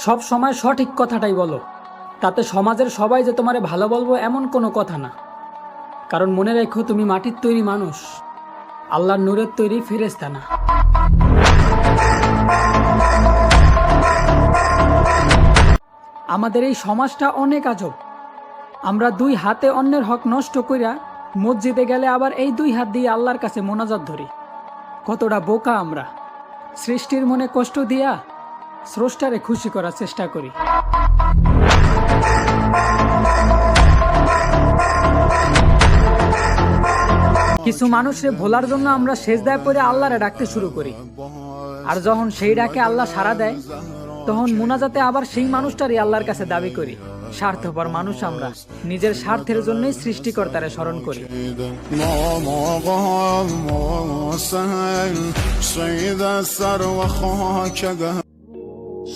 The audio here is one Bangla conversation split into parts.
সব সময় সঠিক কথাটাই বলো, তাতে সমাজের সবাই যে তোমারে ভালো বলবো এমন কোনো কথা না। কারণ মনে রেখো, তুমি মাটির তৈরি মানুষ, আল্লাহর নূরের তৈরি ফেরেশতা না। আমাদের এই সমাজটা অনেক আজব। আমরা দুই হাতে অন্যের হক নষ্ট কইরা মসজিদে গেলে আবার এই দুই হাত দিয়ে আল্লাহর কাছে মোনাজাত ধরি। কতটা বোকা আমরা! সৃষ্টির মনে কষ্ট দিয়া স্রষ্টারে খুশি করার চেষ্টা করি। কিছু মানুষরে ভোলার জন্য আমরা সেজদায় পড়ে আল্লাহরে ডাকতে শুরু করি, আর যখন সেই ডাকে আল্লাহ সাড়া দেয় তখন মুনাজাতে আবার সেই মানুষটারই আল্লাহর কাছে দাবি করি। স্বার্থপর মানুষ আমরা, নিজের স্বার্থের জন্যই সৃষ্টিকর্তারে স্মরণ করি।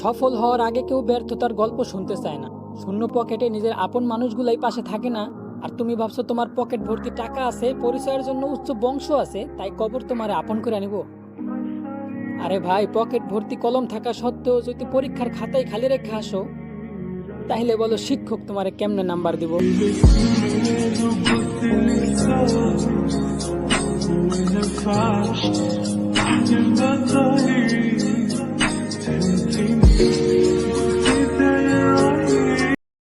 সফল হওয়ার আগে কেউ ব্যর্থতার গল্প শুনতে চায় না। শূন্য পকেটে নিজের আপন মানুষগুলাই পাশে থাকে না, আর তুমি ভাবছো তোমার পকেট ভর্তি টাকা আছে, পরিচয়ের জন্য উচ্চ বংশ আছে, তাই কবর তোমারে আপন করে নিব। আরে ভাই, পকেট ভর্তি কলম থাকা সত্ত্বেও যদি পরীক্ষার খাতায় খালি রেখে আসো, তাহলে বলো শিক্ষক তোমারে কেমনে নাম্বার দিব?